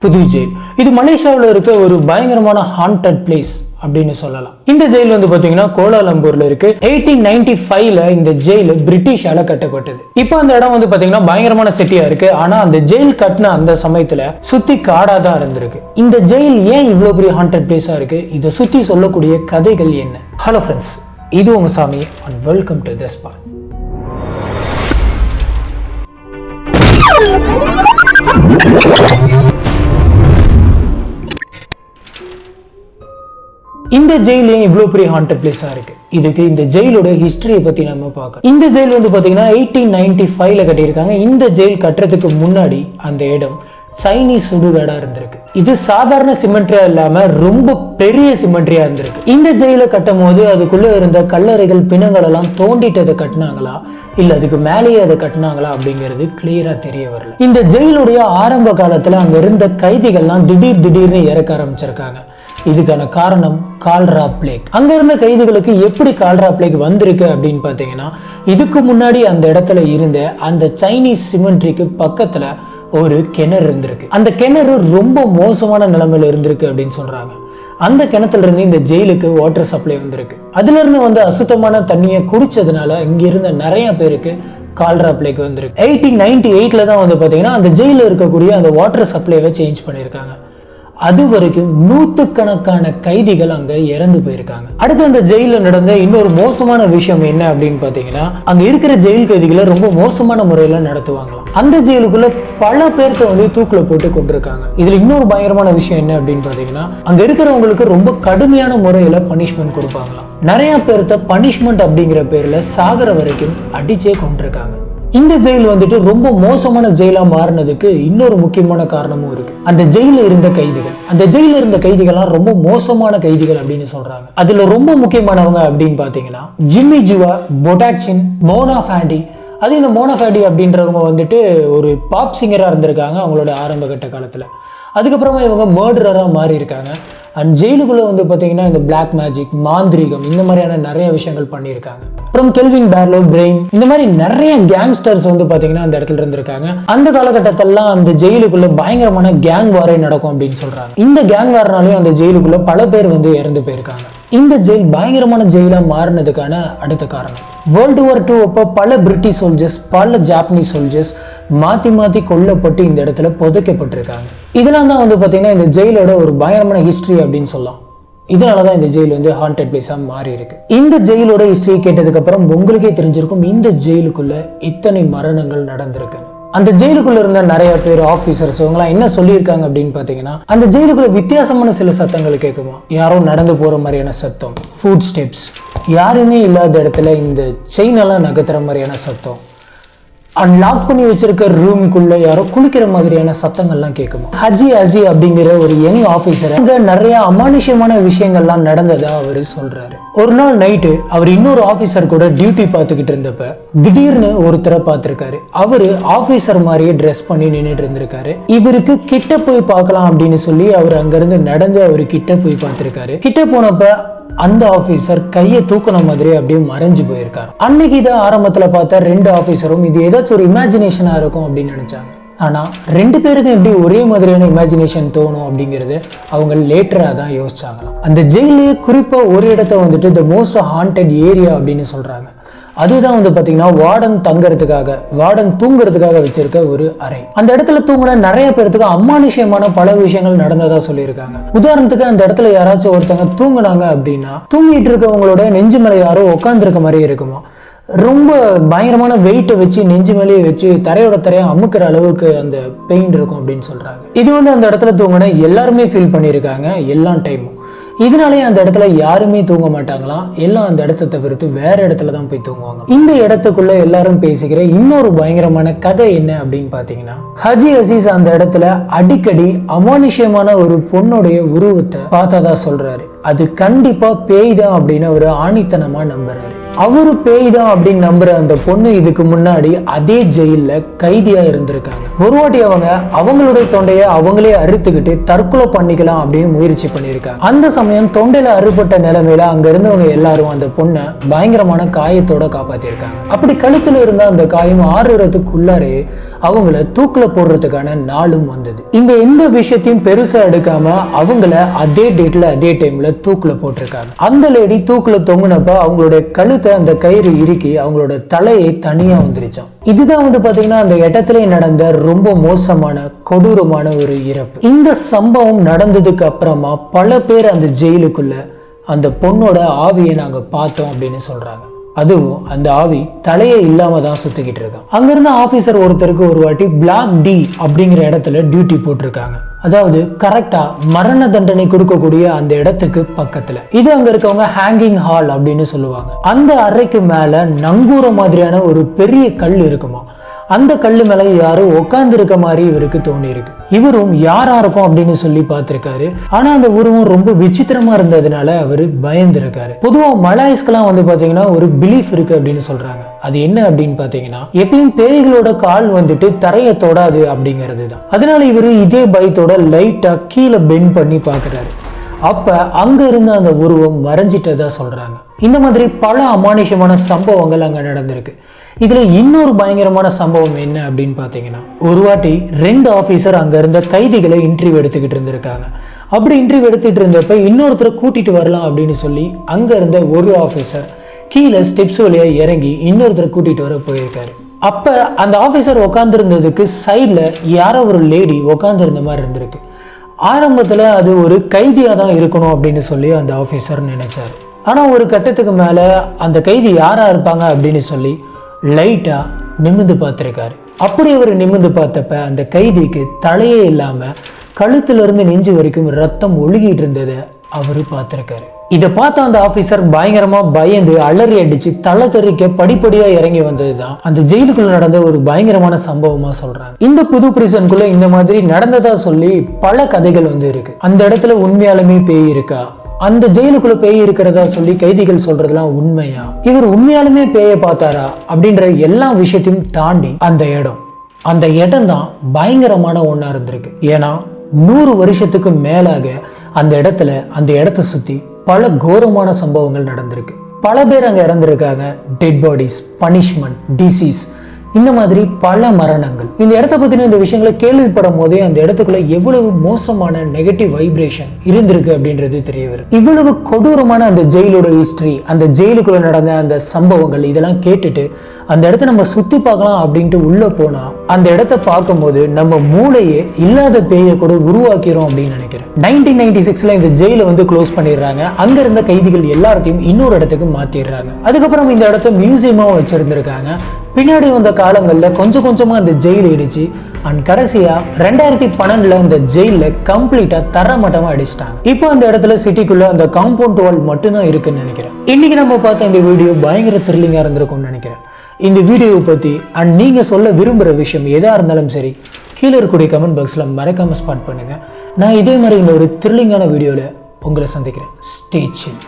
புது ஜெயில். இது மலேசியாவில் இருக்க ஒரு பயங்கரமான ஹாண்டட் பிளேஸ் அப்படின்னு சொல்லலாம். இந்த ஜெயில் வந்து பாத்தீங்கன்னா கோலாலம்பூர்ல இருக்கு. 1895ல இந்த ஜெயில் பிரிட்டிஷால கட்டப்பட்டது. இப்போ அந்த இடம் வந்து பாத்தீங்கன்னா பயங்கரமான சிட்டியா இருக்கு. ஆனா அந்த ஜெயில் கட்டின அந்த சமயத்துல சுத்தி காடா தான் இருந்திருக்கு. இந்த ஜெயில் ஏன் இவ்வளவு பெரிய ஹாண்டட் பிளேஸா இருக்கு, இதை சுத்தி சொல்லக்கூடிய கதைகள் என்ன? ஹலோ ஃப்ரெண்ட்ஸ், இது உங்க சாமி and welcome to the spot. இந்த ஜெயில் ஏன் இவ்வளவு பெரிய ஹாண்டட் பிளேஸா இருக்கு? இதுக்கு இந்த ஜெயிலோட ஹிஸ்டரியை பத்தி நம்ம பார்க்கலாம். இந்த ஜெயில் வந்து பாத்தீங்கன்னா 1895ல கட்டியிருக்காங்க. இந்த ஜெயில் கட்டுறதுக்கு முன்னாடி அந்த இடம் சைனீஸ் சுடுகாடா இருந்திருக்கு. இது சாதாரண சிமெண்ட்ரியா இல்லாம ரொம்ப பெரிய சிமெண்ட்ரியா இருந்திருக்கு. இந்த ஜெயில கட்டும் போது அதுக்குள்ள இருந்த கல்லறைகள் பிணங்கள் எல்லாம் தோண்டிட்டு அதை கட்டினாங்களா இல்ல அதுக்கு மேலேயே அதை கட்டினாங்களா அப்படிங்கிறது கிளியரா தெரிய வரல. இந்த ஜெயிலுடைய ஆரம்ப காலத்துல அங்க இருந்த கைதிகள்லாம் திடீர்னு இறக்க ஆரம்பிச்சிருக்காங்க. இதுக்கான காரணம் கால்ரா பிளேக். அங்க இருந்த கைதிகளுக்கு எப்படி கால்ரா பிளேக் வந்திருக்கு அப்படின்னு பாத்தீங்கன்னா, இதுக்கு முன்னாடி அந்த இடத்துல இருந்த அந்த சைனீஸ் சிமெண்ட்ரிக்கு பக்கத்துல ஒரு கிணறு இருந்திருக்கு. அந்த கிணறு ரொம்ப மோசமான நிலைமையில இருந்திருக்கு அப்படின்னு சொல்றாங்க. அந்த கிணத்துல இருந்து இந்த ஜெயிலுக்கு வாட்டர் சப்ளை வந்திருக்கு. அதுல இருந்து வந்து அசுத்தமான தண்ணியை குடிச்சதுனால இங்க இருந்த நிறைய பேருக்கு கால்ரா பிளேக் வந்திருக்கு. 1898ல தான் வந்து பாத்தீங்கன்னா அந்த ஜெயில இருக்கக்கூடிய அந்த வாட்டர் சப்ளைவை சேஞ்ச் பண்ணியிருக்காங்க. அது வரைக்கும் நூற்றுக்கணக்கான கைதிகள் அங்க இறந்து போயிருக்காங்க. அடுத்து அந்த ஜெயில நடந்த இன்னொரு மோசமான விஷயம் என்ன அப்படின்னு பாத்தீங்கன்னா, அங்க இருக்கிற ஜெயில் கைதிகளை ரொம்ப மோசமான முறையில நடத்துவாங்களாம். அந்த ஜெயிலுக்குள்ள பல பேர்த்த வந்து தூக்குல போட்டு கொண்டிருக்காங்க. இதுல இன்னொரு பயங்கரமான விஷயம் என்ன அப்படின்னு பாத்தீங்கன்னா, அங்க இருக்கிறவங்களுக்கு ரொம்ப கடுமையான முறையில பனிஷ்மெண்ட் கொடுப்பாங்களாம். நிறைய பேர்த்த பனிஷ்மெண்ட் அப்படிங்கிற பேர்ல சாகர வரைக்கும் அடிச்சே கொண்டிருக்காங்க. இந்த ஜெயில் வந்துட்டு ரொம்ப மோசமான ஜெயிலா மாறினதுக்கு இன்னொரு முக்கியமான காரணமும் இருக்கு. அந்த ஜெயில இருந்த கைதிகள்லாம் ரொம்ப மோசமான கைதிகள் அப்படின்னு சொல்றாங்க. அதுல ரொம்ப முக்கியமானவங்க அப்படின்னு பாத்தீங்கன்னா ஜிம்மி ஜுவா, பொடாக்சின், மோனா ஃபேண்டி. அது இந்த மோனா ஃபேண்டி அப்படின்றவங்க வந்துட்டு ஒரு பாப் சிங்கரா இருந்திருக்காங்க அவங்களோட ஆரம்ப கட்ட காலத்துல. அதுக்கப்புறமா இவங்க மர்டரரா மாறி இருக்காங்க. அண்ட் ஜெயிலுக்குள்ள வந்து பாத்தீங்கன்னா இந்த பிளாக் மேஜிக், மாந்திரீகம், இந்த மாதிரியான நிறைய விஷயங்கள் பண்ணியிருக்காங்க. அப்புறம் கெல்வின் பேர்லோ, பிரெயின், இந்த மாதிரி நிறைய கேங்ஸ்டர்ஸ் வந்து பாத்தீங்கன்னா அந்த இடத்துல இருந்திருக்காங்க. அந்த காலகட்டத்திலாம் அந்த ஜெயிலுக்குள்ள பயங்கரமான கேங் வாரே நடக்கும் அப்படின்னு சொல்றாங்க. இந்த கேங் வாரனாலையும் அந்த ஜெயிலுக்குள்ள பல பேர் வந்து இறந்து போயிருக்காங்க. இந்த ஜெயில் பயங்கரமான ஜெயிலா மாறினதுக்கான அடுத்த காரணம், வேர்ல்டு வார் 2 அப்போ பல பிரிட்டிஷ் சோல்ஜர்ஸ், பல ஜாப்பனீஸ் சோல்ஜர்ஸ் மாத்தி கொல்லப்பட்டு இந்த இடத்துல புதைக்கப்பட்டிருக்காங்க. இதெல்லாம் தான் வந்து பாத்தீங்கன்னா இந்த ஜெயிலோட ஒரு பயங்கரமான ஹிஸ்டரி அப்படின்னு சொல்லலாம். இதனாலதான் இந்த ஜெயில் வந்து ஹாண்டட் பிளேஸா மாறி இருக்கு. இந்த ஜெயிலோட ஹிஸ்டரி கேட்டதுக்கு அப்புறம் உங்களுக்கே தெரிஞ்சிருக்கும் இந்த ஜெயிலுக்குள்ள இத்தனை மரணங்கள் நடந்திருக்கு. அந்த ஜெயிலுக்குள்ள இருந்த நிறைய பேர், ஆபீசர்ஸ், இவங்கலாம் என்ன சொல்லியிருக்காங்க அப்படின்னு பாத்தீங்கன்னா, அந்த ஜெயிலுக்குள்ள வித்தியாசமான சில சத்தங்கள் கேட்குமா. யாரோ நடந்து போற மாதிரியான சத்தம், ஃபுட் ஸ்டெப்ஸ், யாருமே இல்லாத இடத்துல இந்த செயின் எல்லாம் நகர்த்துற மாதிரியான சத்தம், லாக் பண்ணி வச்சிருக்க ரூமுக்குள்ள யாரோ குளிக்கிற மாதிரியான சத்தங்கள்லாம் கேட்குமா. ஹஜி அசி அப்படிங்கிற ஒரு யங் ஆபீசர் அங்க நிறைய அமானுஷ்யமான விஷயங்கள்லாம் நடந்ததா அவரு சொல்றாரு. ஒரு நாள் நைட்டு அவர் இன்னொரு ஆபீசர் கூட டியூட்டி பார்த்துக்கிட்டு இருந்தப்ப திடீர்னு ஒருத்தரை பார்த்திருக்காரு. அவரு ஆபீசர் மாதிரியே ட்ரெஸ் பண்ணி நின்றுட்டு இருந்திருக்காரு. இவருக்கு கிட்ட போய் பார்க்கலாம் அப்படின்னு சொல்லி அவர் அங்கிருந்து நடந்து அவரு கிட்ட போய் பார்த்திருக்காரு. கிட்ட போனப்ப அந்த ஆபீசர் கையை தூக்குன மாதிரி அப்படியே மறைஞ்சு போயிருக்காரு. அன்னைக்கு இதை ஆரம்பத்துல பார்த்த 2 ஆபீசரும் இது ஏதாச்சும் ஒரு இமேஜினேஷனா இருக்கும் அப்படின்னு நினைச்சாங்க. ஆனா 2 பேருக்கும் எப்படி ஒரே மாதிரியான இமேஜினேஷன் தோணும் அப்படிங்கிறது அவங்க லேட்டரா தான் யோசிச்சாங்களாம். அந்த ஜெயிலே குறிப்பா ஒரு இடத்த வந்துட்டு த மோஸ்ட் ஹாண்டட் ஏரியா அப்படின்னு சொல்றாங்க. அதுதான் வந்து பாத்தீங்கன்னா வார்டன் தூங்குறதுக்காக வச்சிருக்க ஒரு அறை. அந்த இடத்துல தூங்குன நிறைய பேருக்கு அமானுஷ்யமான பல விஷயங்கள் நடந்ததா சொல்லியிருக்காங்க. உதாரணத்துக்கு அந்த இடத்துல யாராச்சும் ஒருத்தவங்க தூங்குனாங்க அப்படின்னா தூங்கிட்டு இருக்கவங்களோட நெஞ்சு மேல யாரோ உட்காந்துருக்க மாதிரியே இருக்குமா. ரொம்ப பயங்கரமான வெயிட்டை வச்சு நெஞ்சு மேலேயே வச்சு தரையா அமுக்கிற அளவுக்கு அந்த பெயின் இருக்கும் அப்படின்னு சொல்றாங்க. இது வந்து அந்த இடத்துல தூங்குன எல்லாருமே ஃபீல் பண்ணியிருக்காங்க எல்லா டைமும். இதனாலே அந்த இடத்துல யாருமே தூங்க மாட்டாங்களாம். எல்லாம் அந்த இடத்த தவிர்த்து வேற இடத்துல தான் போய் தூங்குவாங்க. இந்த இடத்துக்குள்ள எல்லாரும் பேசிக்கிற இன்னொரு பயங்கரமான கதை என்ன அப்படின்னு பாத்தீங்கன்னா, ஹஜி அசீஸ் அந்த இடத்துல அடிக்கடி அமானுஷ்யமான ஒரு பொண்ணுடைய உருவத்தை பார்த்ததா சொல்றாரு. அது கண்டிப்பா பேய் தான் அப்படின்னு ஒரு ஆணித்தனமா நம்புறாரு. அவரு பேய் தான் அப்படின்னு நம்புற அந்த பொண்ணு இதுக்கு முன்னாடி அதே ஜெயில்ல கைதியா இருந்திருக்காங்க. ஒரு வாட்டி அவங்களுடைய தொண்டையை அவங்களே அறுத்துக்கிட்டு தற்கொலை பண்ணிக்கலாம் அப்படின்னு முயற்சி பண்ணியிருக்காங்க. அந்த சமயம் தொண்டையில அறுபட்ட நிலைமையில அங்க இருந்தவங்க எல்லாரும் அந்த பொண்ணை பயங்கரமான காயத்தோட காப்பாத்திருக்காங்க. அப்படி கழுத்துல இருந்த அந்த காயம் ஆறுறதுக்குள்ளாரே அவங்கள தூக்குல போடுறதுக்கான நாளும் வந்தது. இந்த எந்த விஷயத்தையும் பெருசா எடுக்காம அவங்கள அதே டேட்ல அதே டைம்ல தூக்குல போட்டிருக்காங்க. அந்த லேடி தூக்குல தொங்குனப்ப அவங்களுடைய கழுத்தை அந்த கயிறு இறுக்கி அவங்களோட தலையை தனியா வந்துருச்சான். இதுதான் பாத்தீங்கன்னா அந்த இடத்துல நடந்த ரொம்ப மோசமான கொடூரமான ஒரு இறப்பு. இந்த சம்பவம் நடந்ததுக்கு அப்புறமா பல பேர் அந்த ஜெயிலுக்குள்ள அந்த பொண்ணோட ஆவியை நாங்க பார்த்தோம் அப்படின்னு சொல்றாங்க. அதுவும் அந்த ஆவி தலையே இல்லாம தான் சுத்திக்கிட்டு இருக்கான். அங்கிருந்த ஆபீசர் ஒருத்தருக்கு ஒரு வாட்டி பிளாக் டி அப்படிங்கிற இடத்துல டியூட்டி போட்டிருக்காங்க. அதாவது கரெக்டா மரண தண்டனை கொடுக்கக்கூடிய அந்த இடத்துக்கு பக்கத்துல. இது அங்க இருக்கவங்க ஹேங்கிங் ஹால் அப்படின்னு சொல்லுவாங்க. அந்த அறைக்கு மேல நங்கூர மாதிரியான ஒரு பெரிய கல் இருக்குமா. அந்த கல்லு மேல யாரும் உட்கார்ந்து இருக்க மாதிரி இவருக்கு தோணி இருக்கு. இவரும் யாரா இருக்கும் அப்படின்னு சொல்லி பார்த்திருக்காரு. ஆனா அந்த உருவம் ரொம்ப விசித்திரமா இருந்ததுனால அவரு பயந்து இருக்காரு. பொதுவா மலாய்ஸ்க்கெல்லாம் பாத்தீங்கன்னா ஒரு பிலீஃப் இருக்கு அப்படின்னு சொல்றாங்க. அது என்ன அப்படின்னு பாத்தீங்கன்னா எப்பயும் பேய்களோட கால் தரையை தொடாது அப்படிங்கிறது தான். அதனால இவரு இதே பயத்தோட லைட்டா கீழே பெண்ட் பண்ணி பாக்குறாரு. அப்ப அங்க இருந்த அந்த உருவம் மறைஞ்சிட்டதா சொல்றாங்க. இந்த மாதிரி பல அமானுஷமான சம்பவங்கள் அங்க நடந்திருக்கு. இதுல இன்னொரு பயங்கரமான சம்பவம் என்ன அப்படின்னு பாத்தீங்கன்னா ஒரு வாட்டி 2 ஆபீசர் அங்க இருந்த கைதிகளை இன்டர்வியூ எடுத்துக்கிட்டு இருந்திருக்காங்க. அப்படி இன்டர்வியூ எடுத்துட்டு இருந்தப்ப இன்னொருத்தரை கூட்டிட்டு வரலாம் அப்படின்னு சொல்லி அங்க இருந்த ஒரு ஆபீசர் கீழே ஸ்டெப்ஸ் வழியா இறங்கி இன்னொருத்தரை கூட்டிட்டு வர போயிருக்காரு. அப்ப அந்த ஆபீசர் உட்கார்ந்து இருந்ததுக்கு சைட்ல யாரோ ஒரு லேடி உட்கார்ந்து இருந்த மாதிரி இருந்திருக்கு. ஆரம்பத்துல அது ஒரு கைதியா தான் இருக்கணும் அப்படின்னு சொல்லி அந்த ஆபீசர் நினைச்சாரு. ஆனா ஒரு கட்டத்துக்கு மேல அந்த கைதி யாரா இருப்பாங்க அப்படின்னு சொல்லி லைட்டா நிமிர்ந்து பார்த்திருக்காரு. அப்படி அவர் நிமிர்ந்து பார்த்தப்ப அந்த கைதிக்கு தலையே இல்லாம கழுத்துல இருந்து நெஞ்சு வரைக்கும் ரத்தம் ஒழுகிட்டு இருந்ததை அவரு பார்த்திருக்காரு. இதை பார்த்த அந்த ஆபீசர் பயங்கரமா பயந்து அலறி அடிச்சு தலை தெறிக்க படிப்படியா இறங்கி வந்ததுதான் அந்த ஜெயிலுக்குள்ள நடந்த ஒரு பயங்கரமான சம்பவமா சொல்றாங்க. இந்த புது பிரிசனுக்குள்ள இந்த மாதிரி நடந்ததா சொல்லி பல கதைகள் இருக்கு. அந்த இடத்துல உண்மையாலுமே பேய் இருக்கா, அந்த ஜெயிலுக்குள்ள பேய் இருக்கிறதா சொல்லி கைதிகள் சொல்றதெல்லாம் உண்மையா, இவர் உண்மையாலுமே பேயை பார்த்தாரா அப்படின்ற எல்லா விஷயத்தையும் தாண்டி அந்த இடம் தான் பயங்கரமான ஒண்ணா இருந்திருக்கு. ஏன்னா 100 வருஷத்துக்கு மேலாக அந்த இடத்தை சுத்தி பல கோரமான சம்பவங்கள் நடந்திருக்கு. பல பேர் அங்க இறந்திருக்காங்க. டெட் பாடிஸ், பனிஷ்மெண்ட், டிசீஸ், இந்த மாதிரி பல மரணங்கள். இந்த இடத்த பத்தின இந்த விஷயங்களை கேள்விப்படும் போதே அந்த இடத்துக்குள்ள எவ்வளவு மோசமான நெகட்டிவ் வைப்ரேஷன் இருந்திருக்கு அப்படின்றது தெரிய வரும். இவ்வளவு கொடூரமான அந்த ஜெயிலோட ஹிஸ்டரி, அந்த ஜெயிலுக்குள்ள நடந்த அந்த சம்பவங்கள் இதெல்லாம் கேட்டுட்டு அந்த இடத்த நம்ம சுத்தி பார்க்கலாம் அப்படின்ட்டு உள்ள போனா அந்த இடத்த பார்க்கும்போது நம்ம மூளையே இல்லாத பேயை கூட உருவாக்கிறோம் அப்படின்னு நினைக்கிறேன். 1996ல இந்த ஜெயில க்ளோஸ் பண்ணிடுறாங்க. அங்க இருந்த கைதிகள் எல்லாத்தையும் இன்னொரு இடத்துக்கு மாத்திடுறாங்க. அதுக்கப்புறம் இந்த இடத்த மியூசியமா வச்சிருந்திருக்காங்க. பின்னாடி வந்த காலங்களில் கொஞ்சம் கொஞ்சமா அந்த ஜெயில் இடிச்சு அண்ட் கடைசியா 2012ல இந்த ஜெயில கம்ப்ளீட்டா தரமட்டமா அடிச்சிட்டாங்க. இப்போ அந்த இடத்துல சிட்டிக்குள்ள அந்த காம்பவுண்ட் வால் மட்டும்தான் இருக்குன்னு நினைக்கிறேன். இன்னைக்கு நம்ம பார்த்த இந்த வீடியோ பயங்கர த்ரில்லிங்கா இருந்திருக்கும்னு நினைக்கிறேன். இந்த வீடியோவை பத்தி அண்ட் நீங்க சொல்ல விரும்புற விஷயம் எதா இருந்தாலும் சரி கீழே இருக்கக்கூடிய கமெண்ட் பாக்ஸ்ல மறக்காம ஸ்பாட் பண்ணுங்க. நான் இதே மாதிரி இன்னொரு த்ரில்லிங்கான வீடியோல உங்களை சந்திக்கிறேன். Stay tuned.